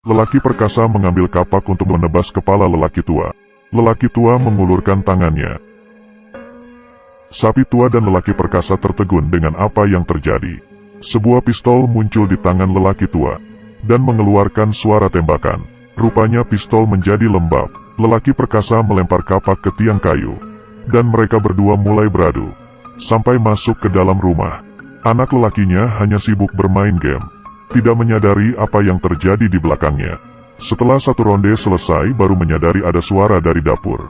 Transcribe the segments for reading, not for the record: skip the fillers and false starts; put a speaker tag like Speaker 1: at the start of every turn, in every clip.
Speaker 1: Lelaki perkasa mengambil kapak untuk menebas kepala lelaki tua. Lelaki tua mengulurkan tangannya. Sapi tua dan lelaki perkasa tertegun dengan apa yang terjadi. Sebuah pistol muncul di tangan lelaki tua dan mengeluarkan suara tembakan. Rupanya pistol menjadi lembab. Lelaki perkasa melempar kapak ke tiang kayu dan mereka berdua mulai beradu sampai masuk ke dalam rumah. Anak lelakinya hanya sibuk bermain game, tidak menyadari apa yang terjadi di belakangnya. Setelah satu ronde selesai baru menyadari ada suara dari dapur.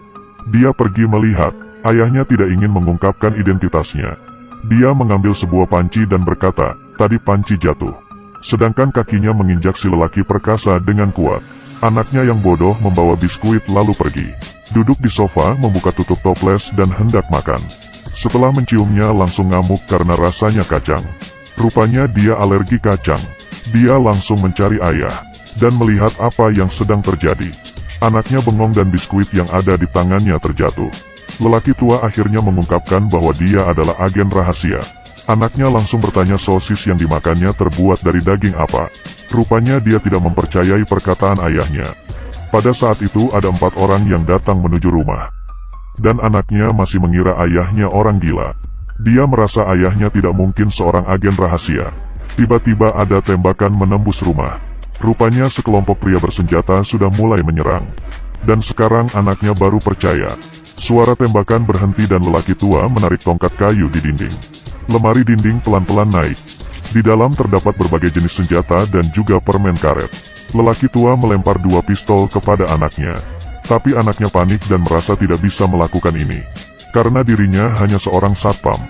Speaker 1: Dia pergi melihat, ayahnya tidak ingin mengungkapkan identitasnya. Dia mengambil sebuah panci dan berkata, tadi panci jatuh. Sedangkan kakinya menginjak si lelaki perkasa dengan kuat. Anaknya yang bodoh membawa biskuit lalu pergi. Duduk di sofa membuka tutup toples dan hendak makan. Setelah menciumnya langsung ngamuk karena rasanya kacang. Rupanya dia alergi kacang. Dia langsung mencari ayah dan melihat apa yang sedang terjadi. Anaknya bengong dan biskuit yang ada di tangannya terjatuh. Lelaki tua akhirnya mengungkapkan bahwa dia adalah agen rahasia. Anaknya langsung bertanya sosis yang dimakannya terbuat dari daging apa. Rupanya dia tidak mempercayai perkataan ayahnya. Pada saat itu ada 4 orang yang datang menuju rumah. Dan anaknya masih mengira ayahnya orang gila. Dia merasa ayahnya tidak mungkin seorang agen rahasia. Tiba-tiba ada tembakan menembus rumah. Rupanya sekelompok pria bersenjata sudah mulai menyerang. Dan sekarang anaknya baru percaya. Suara tembakan berhenti dan lelaki tua menarik tongkat kayu di dinding. Lemari dinding pelan-pelan naik. Di dalam terdapat berbagai jenis senjata dan juga permen karet. Lelaki tua melempar 2 pistol kepada anaknya. Tapi anaknya panik dan merasa tidak bisa melakukan ini. Karena dirinya hanya seorang satpam.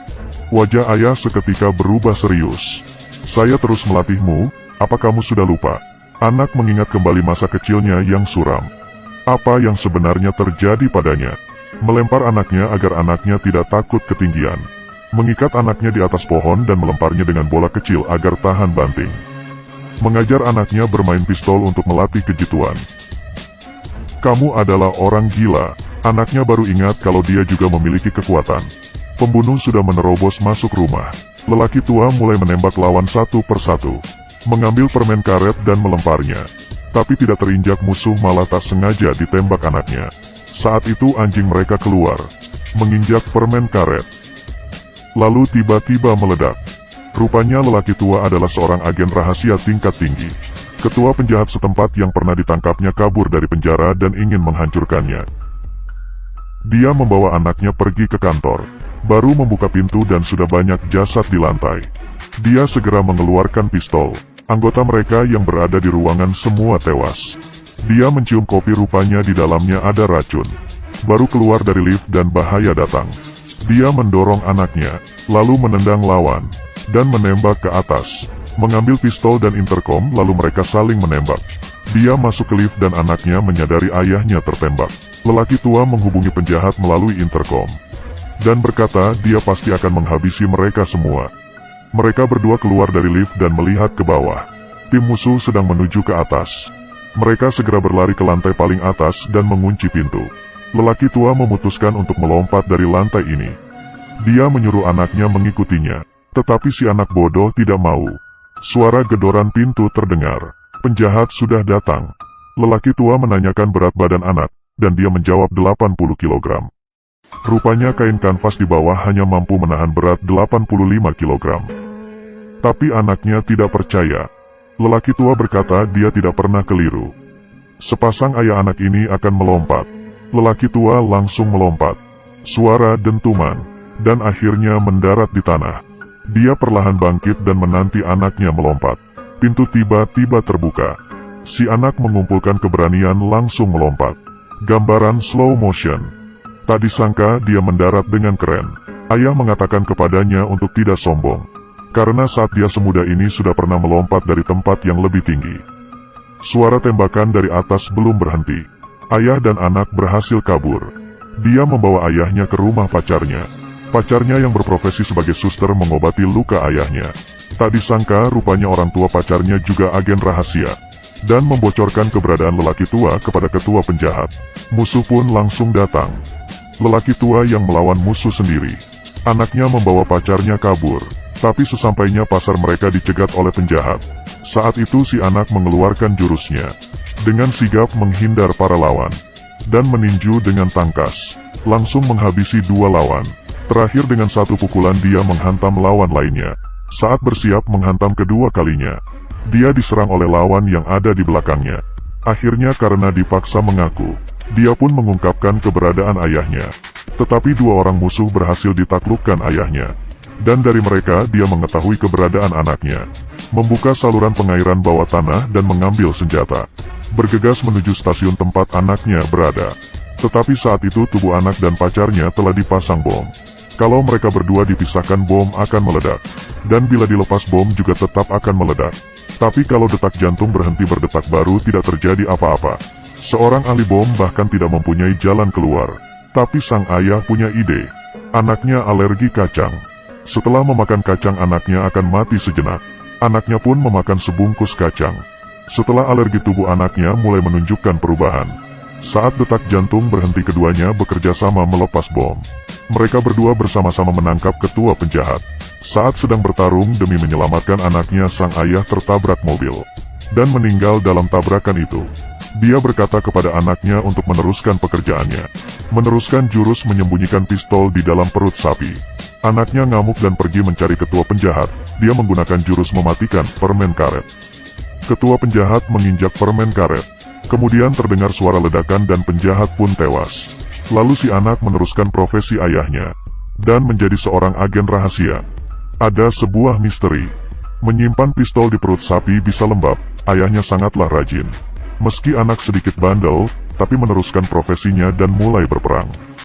Speaker 1: Wajah ayah seketika berubah serius. Saya terus melatihmu, apa kamu sudah lupa? Anak mengingat kembali masa kecilnya yang suram. Apa yang sebenarnya terjadi padanya? Melempar anaknya agar anaknya tidak takut ketinggian. Mengikat anaknya di atas pohon dan melemparnya dengan bola kecil agar tahan banting. Mengajar anaknya bermain pistol untuk melatih kejituan. Kamu adalah orang gila. Anaknya baru ingat kalau dia juga memiliki kekuatan. Pembunuh sudah menerobos masuk rumah. Lelaki tua mulai menembak lawan satu persatu. Mengambil permen karet dan melemparnya. Tapi tidak terinjak musuh malah tak sengaja ditembak anaknya. Saat itu anjing mereka keluar. Menginjak permen karet. Lalu tiba-tiba meledak. Rupanya lelaki tua adalah seorang agen rahasia tingkat tinggi. Ketua penjahat setempat yang pernah ditangkapnya kabur dari penjara dan ingin menghancurkannya. Dia membawa anaknya pergi ke kantor. Baru membuka pintu dan sudah banyak jasad di lantai. Dia segera mengeluarkan pistol. Anggota mereka yang berada di ruangan semua tewas. Dia mencium kopi, rupanya di dalamnya ada racun. Baru keluar dari lift dan bahaya datang. Dia mendorong anaknya, lalu menendang lawan, dan menembak ke atas. Mengambil pistol dan interkom lalu mereka saling menembak. Dia masuk ke lift dan anaknya menyadari ayahnya tertembak. Lelaki tua menghubungi penjahat melalui interkom. Dan berkata dia pasti akan menghabisi mereka semua. Mereka berdua keluar dari lift dan melihat ke bawah. Tim musuh sedang menuju ke atas. Mereka segera berlari ke lantai paling atas dan mengunci pintu. Lelaki tua memutuskan untuk melompat dari lantai ini. Dia menyuruh anaknya mengikutinya. Tetapi si anak bodoh tidak mau. Suara gedoran pintu terdengar. Penjahat sudah datang. Lelaki tua menanyakan berat badan anak, dan dia menjawab 80 kg. Rupanya kain kanvas di bawah hanya mampu menahan berat 85 kg. Tapi anaknya tidak percaya. Lelaki tua berkata dia tidak pernah keliru. Sepasang ayah anak ini akan melompat. Lelaki tua langsung melompat. Suara dentuman. Dan akhirnya mendarat di tanah. Dia perlahan bangkit dan menanti anaknya melompat. Pintu tiba-tiba terbuka. Si anak mengumpulkan keberanian langsung melompat. Gambaran slow motion. Tak disangka dia mendarat dengan keren. Ayah mengatakan kepadanya untuk tidak sombong. Karena saat dia semuda ini sudah pernah melompat dari tempat yang lebih tinggi. Suara tembakan dari atas belum berhenti. Ayah dan anak berhasil kabur. Dia membawa ayahnya ke rumah pacarnya. Pacarnya yang berprofesi sebagai suster mengobati luka ayahnya. Tak disangka rupanya orang tua pacarnya juga agen rahasia. Dan membocorkan keberadaan lelaki tua kepada ketua penjahat. Musuh pun langsung datang. Lelaki tua yang melawan musuh sendiri. Anaknya membawa pacarnya kabur. Tapi sesampainya pasar mereka dicegat oleh penjahat. Saat itu si anak mengeluarkan jurusnya. dengan sigap menghindar para lawan, dan meninju dengan tangkas, langsung menghabisi dua lawan. Terakhir dengan satu pukulan dia menghantam lawan lainnya. Saat bersiap menghantam kedua kalinya, dia diserang oleh lawan yang ada di belakangnya. Akhirnya karena dipaksa mengaku, dia pun mengungkapkan keberadaan ayahnya. Tetapi dua orang musuh berhasil ditaklukkan ayahnya. Dan dari mereka dia mengetahui keberadaan anaknya. Membuka saluran pengairan bawah tanah dan mengambil senjata. Bergegas menuju stasiun tempat anaknya berada. Tetapi saat itu tubuh anak dan pacarnya telah dipasang bom. Kalau mereka berdua dipisahkan bom akan meledak. Dan bila dilepas bom juga tetap akan meledak. Tapi kalau detak jantung berhenti berdetak baru tidak terjadi apa-apa. Seorang ahli bom bahkan tidak mempunyai jalan keluar. Tapi sang ayah punya ide. Anaknya alergi kacang. Setelah memakan kacang anaknya akan mati sejenak. Anaknya pun memakan sebungkus kacang. Setelah alergi tubuh anaknya mulai menunjukkan perubahan. Saat detak jantung berhenti keduanya bekerja sama melepas bom. Mereka berdua bersama-sama menangkap ketua penjahat. Saat sedang bertarung demi menyelamatkan anaknya sang ayah tertabrak mobil. Dan meninggal dalam tabrakan itu. Dia berkata kepada anaknya untuk meneruskan pekerjaannya. Meneruskan jurus menyembunyikan pistol di dalam perut sapi. Anaknya ngamuk dan pergi mencari ketua penjahat. Dia menggunakan jurus mematikan permen karet. Ketua penjahat menginjak permen karet. Kemudian terdengar suara ledakan dan penjahat pun tewas. Lalu si anak meneruskan profesi ayahnya. Dan menjadi seorang agen rahasia. Ada sebuah misteri. Menyimpan pistol di perut sapi bisa lembab. Ayahnya sangatlah rajin. Meski anak sedikit bandel, tapi meneruskan profesinya dan mulai berperang.